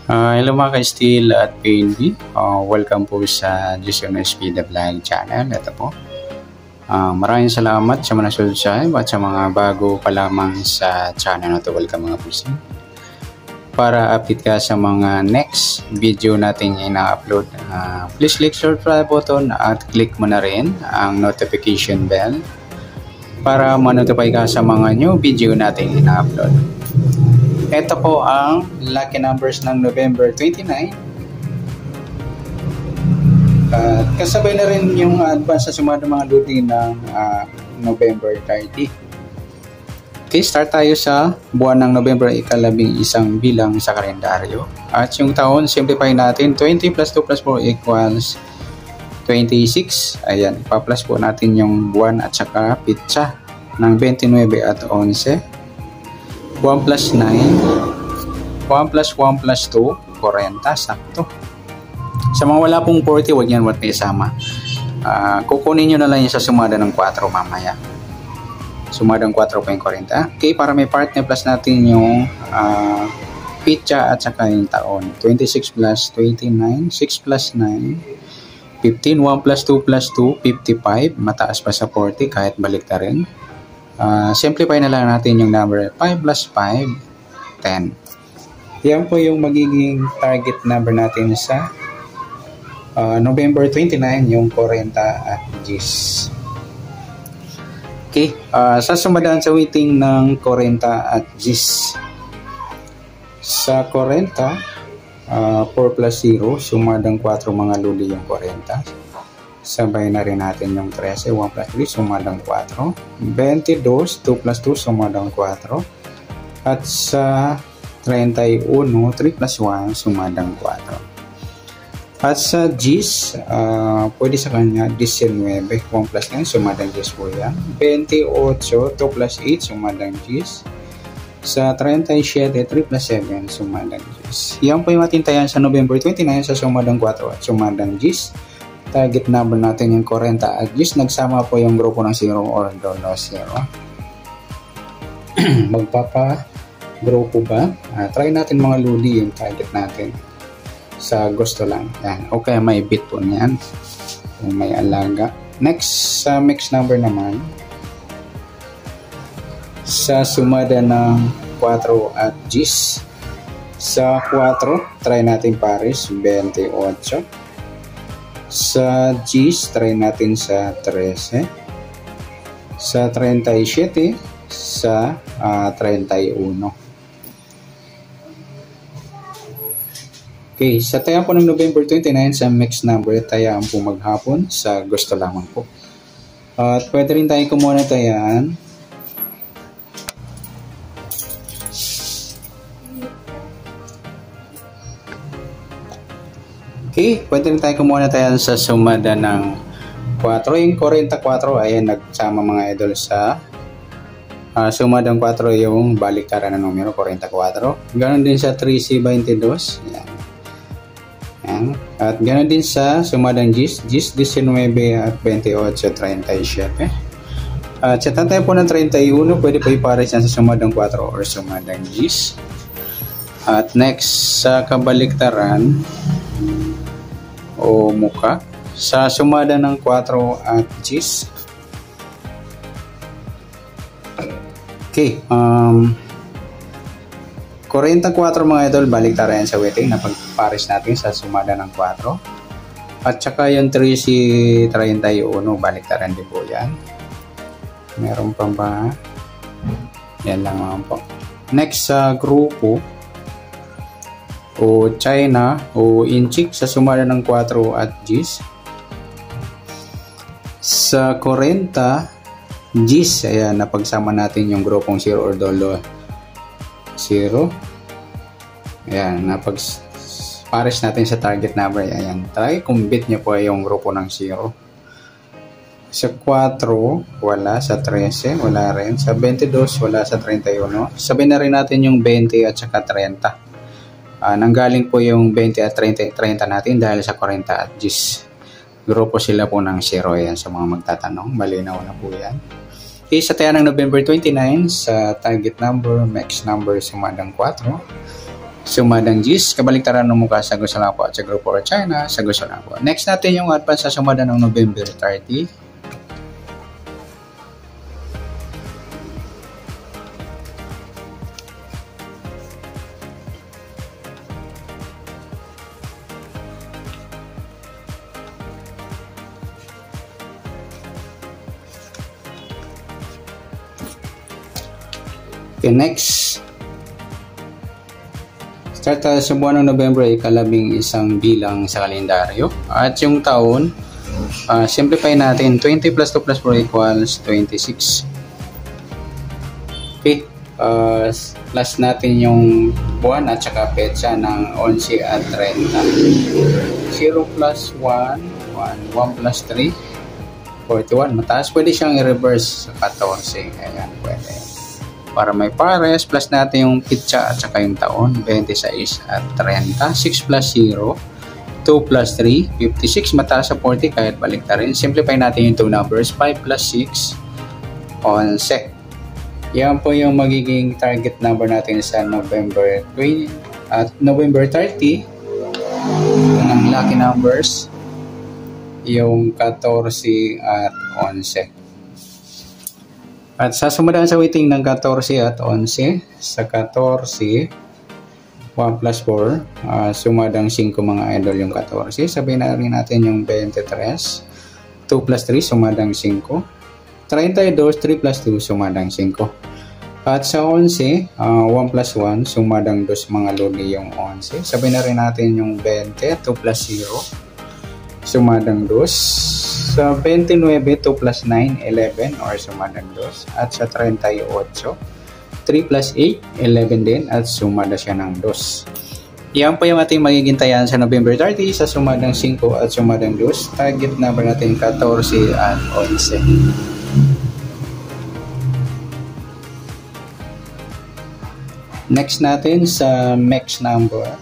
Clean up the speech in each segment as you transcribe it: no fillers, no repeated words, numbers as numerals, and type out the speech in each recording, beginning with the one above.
Hello mga ka-Steel at PNB. Welcome po sa Jason SP The Vlog channel. Ito po. Maraming salamat sa mga subscribe at sa mga bago pa lamang sa channel na ito. Welcome mga pusin. Para update ka sa mga next video natin ina-upload, please click subscribe button at click mo na rin ang notification bell para ma-notify ka sa mga new video natin ina-upload. Ito po ang lucky numbers ng November 29. Kasabay na rin yung advance sa sumunod mga ludi ng November 30. Okay, start tayo sa buwan ng November, ika-11 bilang sa kalendaryo. At yung taon, simplify natin. 20 plus 2 plus 4 equals 26. Ayan, ipa-plus po natin yung buwan at saka pitsa ng 29 at 11. 1 plus 9, 1 plus 1 plus 2, 40, sakto. Sa mga wala pong 40, huwag yan may isama. Kukunin nyo na lang yung sa sumada ng 4 mamaya. Sumada ng 4 po yung 40. Okay, para may partner plus natin yung pitsa at saka yung taon. 26 plus 29, 6 plus 9, 15, 1 plus 2 plus 2, 55. Mataas pa sa 40 kahit balik na rin. Simplify na lang natin yung number 5 plus 5, 10. Yan po yung magiging target number natin sa November 29, yung 40 at G's. Okay, sa sumadaan sa waiting ng 40 at G's. Sa 40, 4 plus 0, sumadang 4 mga luli yung 40. Sabay na rin natin yung 13, 1 plus 3, sumadang 4. 22, 2 plus 2, sumadang 4. At sa 31, 3 plus 1, sumadang 4. At sa G's, pwede sa kanya 19, 1 plus 9, sumadang G's po yan. 28, 2 plus 8, sumadang G's. Sa 37, 3 plus 7, sumadang G's. Yan po yung matintayan sa November 29 sa sumadang 4 at sumadang G's. Target number natin yung 40 at G's. Nagsama po yung grupo ng 0 or dolo 0. Magpapa-grupo ba? Try natin mga luli yung target natin. Sa gusto lang. Yan. Okay, may bit po niyan. May alaga. Next, sa mix number naman. Sa sumada ng 4 at G's. Sa 4, try natin pares. 28. Sa G's, try natin sa 13. Sa 37, sa 31. Okay, sa tayaan po ng November 29 sa mix number, tayaan po maghapon sa gusto lamang po. At pwede rin tayo kumuha na tayaan. Okay, pwede rin tayo kumuha na tayo sa sumada ng 4. Yung 44, ayan, nagsama mga idol sa sumada ng 4 yung baliktaran ng numero, 44. Ganon din sa 3C22. Ayan. Ayan. At ganon din sa sumada ng G's, 19 at 28, 37. At sa tatay po ng 31, pwede po ipares yan sa sumada ng 4 or sumada ng G's. At next, sa kabaliktaran, o muka sa sumada ng 4 at G's. Okay, 44 mga idol, balik tayo sa waiting na pagpares natin sa sumada ng 4. At saka yung 3C31, balik tayo din po yan. Meron pa ba? Yan lang naman po. Next sa grupo o China o Inchik sa sumada ng 4 at G's. Sa 40 G's, ayan, napagsama natin yung grupong 0 or dolo 0. Ayan, pares natin sa target number. Ayan, try kumbit nyo po yung grupo ng 0. Sa 4, wala. Sa 13, wala rin. Sa 22, wala. Sa 31. Sabihin na rin natin yung 20 at saka 30. Nanggaling po yung 20 at 30 natin dahil sa 40 at G's. Grupo sila po ng 0. Yan sa mga magtatanong. Malinaw na po yan. Okay, sa taya ng November 29, sa target number, max number, sumadang 4. sumadang GIS. Kabaliktaran ng mukha sa gusto lang po at sa Grupo or China sa gusto lang po. Next natin yung advance sa sumada ng November 30. Okay, next. Start tayo sa buwan ng November, ikalabing isang bilang sa kalendaryo. At yung taon, simplify natin, 20 plus 2 plus 4 equals 26. Okay, plus natin yung buwan at saka petsa ng 11 at 30. 0 plus 1, 1 plus 3, 41. Mataas, pwede siyang i-reverse sa 14. Ayan, pwede. Para may pares, plus natin yung pitsa at saka yung taon, 26 at 30. 6 plus 0, 2 plus 3, 56. Mataas sa 40 kahit balik na rin. Simplify natin yung 2 numbers, 5 plus 6, 11. Yan po yung magiging target number natin sa November 20 at November 30. Ang lucky numbers, yung 14 at 11. At sa sumadaan sa weighting ng 14 at 11, sa 14, 1 plus 4, sumadang 5 mga idol yung 14. Sabihin na rin natin yung 23, 2 plus 3, sumadang 5. 32, 3 plus 2, sumadang 5. At sa 11, 1 plus 1, sumadang 2 mga lodi yung 11. Sabihin na rin natin yung 20, 2 plus 0, sumadang 2. Sa 29, 2 plus 9, 11 or sumadang 2. At sa 38, 3 plus 8, 11 din at sumada siya ng 2. Yan po yung ating magiging tayan sa November 30 sa sumadang 5 at sumadang 2. Target number natin 14 at 11. Next natin sa max number.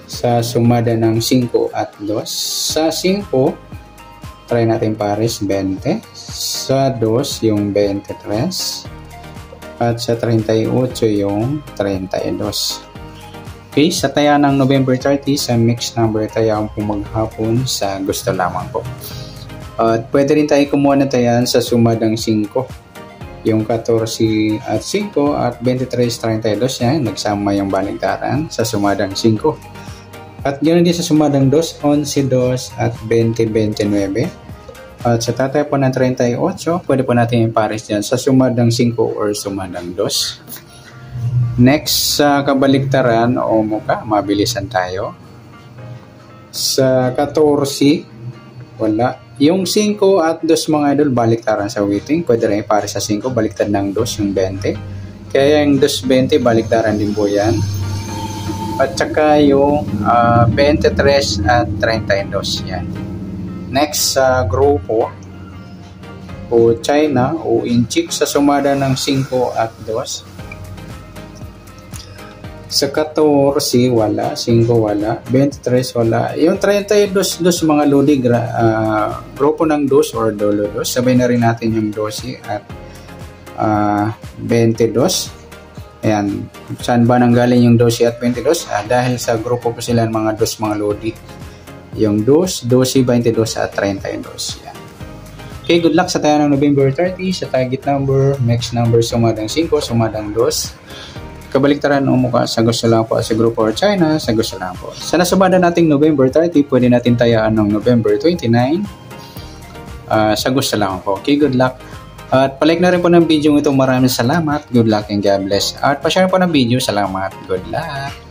Sa sumada ng 5 at 2. Sa 5, try natin pares 20. Sa 2, yung 23. At sa 38, yung 32. Okay, sa taya ng November 30, sa mixed number, tayaan po maghapon sa gusto lamang po. At pwede rin tayo kumuha ng tayan sa sumadang 5. Yung 14 at 5 at 23, 32 yan, nagsama yung baligtaran sa sumadang 5. At ganoon din sa sumadang 2, 11, 2 at 20, 29. At sa tatay po ng 38, pwede po natin ipares dyan sa sumadang 5 or sumadang 2. Next, sa kabaligtaran o muka, mabilisan tayo. Sa 14, wala. Yung 5 at 2 mga idol, baliktaran sa weighting. Pwede rin ipares sa 5, baliktad ng 2, yung 20. Kaya yung 2, 20, baliktaran din po yan. At saka yung 23 at 32 yan. Next sa grupo o China o Inchik sa sumada ng 5 at 2. Sa 14 wala, 5 wala, 23 wala. Yung 32 mga lodi, grupo ng 2 or dolo 2. Sabay na rin natin yung 12 at 22. Ayan, saan ba nanggaling yung 12 at 22? Dahil sa grupo po sila mga 2 mga lodi. Yung 2, 12, 22 at 32. Yan. Okay, good luck sa tayo ng November 30 sa target number, max number, sumadang 5, sumadang 2. Kabaliktaran o mukha sa gusto lang po sa grupo or China, sa gusto lang po. Sa nasumada nating November 30, pwede natin tayaan ng November 29. Sa gusto lang po. Okay, good luck. At palike na rin po ng video ito. Maraming salamat. Good luck and God bless. At pa-share po ng video. Salamat. Good luck.